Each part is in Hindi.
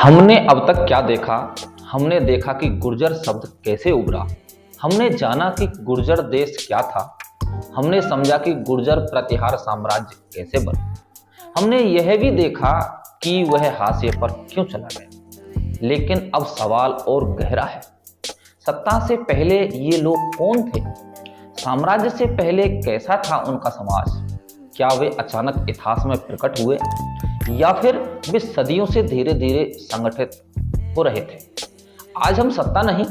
हमने अब तक क्या देखा? हमने देखा कि गुर्जर शब्द कैसे उभरा। हमने जाना कि गुर्जर देश क्या था। हमने समझा कि गुर्जर प्रतिहार साम्राज्य कैसे बना। हमने यह भी देखा कि वह हाशिए पर क्यों चला गया। लेकिन अब सवाल और गहरा है। सत्ता से पहले ये लोग कौन थे? साम्राज्य से पहले कैसा था उनका समाज? क्या वे अचानक इतिहास में प्रकट हुए या फिर वे सदियों से धीरे धीरे संगठित हो रहे थे? आज हम सत्ता नहीं,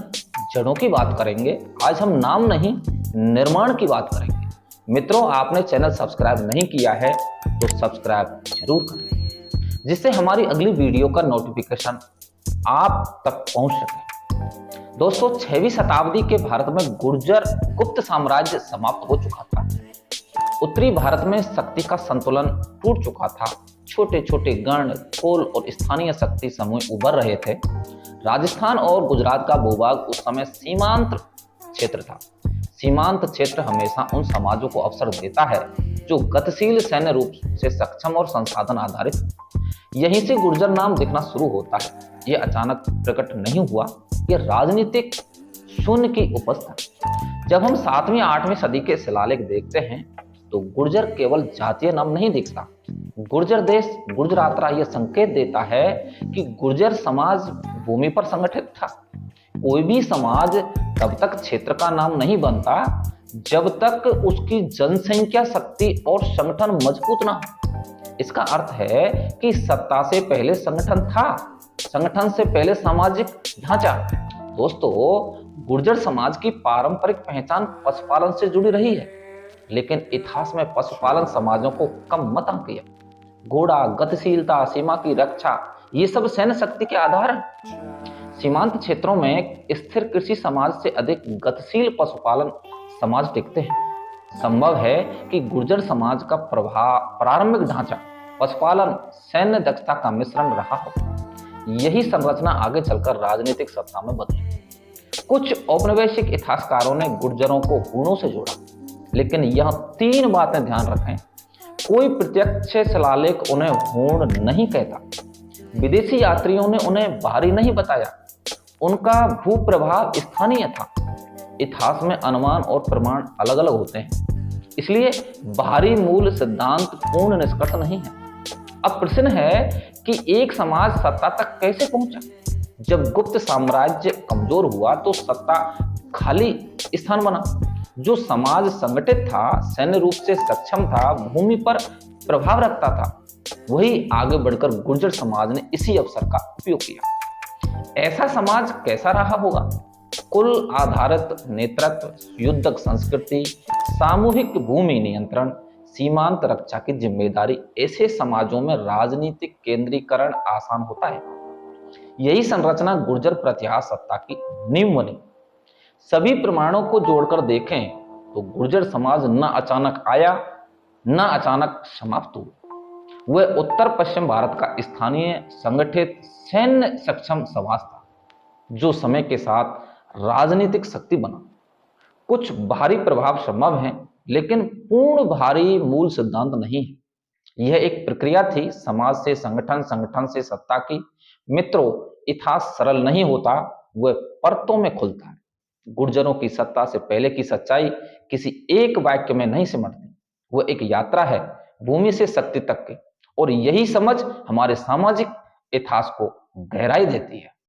जड़ों की बात करेंगे। आज हम नाम नहीं, निर्माण की बात करेंगे। मित्रों, आपने चैनल सब्सक्राइब नहीं किया है तो सब्सक्राइब जरूर करें, जिससे हमारी अगली वीडियो का नोटिफिकेशन आप तक पहुंच सके। दोस्तों, 6वीं शताब्दी के भारत में गुर्जर गुप्त साम्राज्य समाप्त हो चुका था। उत्तरी भारत में शक्ति का संतुलन टूट चुका था। छोटे छोटे गण, कोल और स्थानीय शक्ति समूह उभर रहे थे। राजस्थान और गुजरात का भूभाग उस समय सीमांत क्षेत्र था। सीमांत क्षेत्र हमेशा उन समाजों को अवसर देता है जो गतिशील, सैन्य रूप से सक्षम और संसाधन आधारित। यहीं से गुर्जर नाम दिखना शुरू होता है। यह अचानक प्रकट नहीं हुआ, यह राजनीतिक शून्य की उपज था। जब हम 7वीं 8वीं सदी के शिलालेख देखते हैं तो गुर्जर केवल जातीय नाम नहीं दिखता। गुर्जर देश, गुर्जरात्रा यह संकेत देता है कि गुर्जर समाज भूमि पर संगठित था। कोई भी समाज तब तक क्षेत्र का नाम नहीं बनता जब तक उसकी जनसंख्या, शक्ति और संगठन मजबूत ना हो। इसका अर्थ है कि सत्ता से पहले संगठन था, संगठन से पहले सामाजिक ढांचा। दोस्तों, गुर्जर समाज की पारंपरिक पहचान पशुपालन से जुड़ी रही है, लेकिन इतिहास में पशुपालन समाजों को कम मत आंकिए। घोड़ा, गतिशीलता, सीमा की रक्षा, ये सब सैन्य शक्ति के आधार हैं। सीमांत क्षेत्रों में स्थिर कृषि समाज से अधिक गतिशील पशुपालन समाज टिकते हैं। संभव है कि गुर्जर समाज का प्रारंभिक ढांचा पशुपालन, सैन्य दक्षता का मिश्रण रहा हो। यही संरचना आगे चलकर राजनीतिक सत्ता में बदली। कुछ औपनिवेशिक इतिहासकारों ने गुर्जरों को हूणों से जोड़ा, लेकिन यह 3 बातें ध्यान रखें। कोई प्रत्यक्ष शिलालेख उन्हें हूण नहीं कहता। विदेशी यात्रियों ने उन्हें बाहरी नहीं बताया। उनका भूप्रभाव स्थानीय था। इतिहास में अनुमान और प्रमाण अलग अलग होते हैं, इसलिए बाहरी मूल सिद्धांत पूर्ण निष्कर्ष नहीं है। अब प्रश्न है कि एक समाज सत्ता तक कैसे पहुंचा? जब गुप्त साम्राज्य कमजोर हुआ तो सत्ता खाली स्थान बना। जो समाज संगठित था, सैन्य रूप से सक्षम था, भूमि पर प्रभाव रखता था, वही आगे बढ़कर गुर्जर समाज ने इसी अवसर का उपयोग किया। ऐसा समाज कैसा रहा होगा? कुल आधारित नेतृत्व, युद्धक संस्कृति, सामूहिक भूमि नियंत्रण, सीमांत रक्षा की जिम्मेदारी। ऐसे समाजों में राजनीतिक केंद्रीकरण आसान होता है। यही संरचना गुर्जर प्रतिहार सत्ता की नींव बनी। सभी प्रमाणों को जोड़कर देखें तो गुर्जर समाज न अचानक आया, न अचानक समाप्त हुआ। वह उत्तर पश्चिम भारत का स्थानीय, संगठित, सैन्य सक्षम समाज था, जो समय के साथ राजनीतिक शक्ति बना। कुछ बाहरी प्रभाव संभव हैं, लेकिन पूर्ण बाहरी मूल सिद्धांत नहीं है। यह एक प्रक्रिया थी, समाज से संगठन, संगठन से सत्ता की। मित्रों, इतिहास सरल नहीं होता, वह परतों में खुलता है। गुर्जरों की सत्ता से पहले की सच्चाई किसी एक वाक्य में नहीं सिमटती। वह एक यात्रा है, भूमि से शक्ति तक की, और यही समझ हमारे सामाजिक इतिहास को गहराई देती है।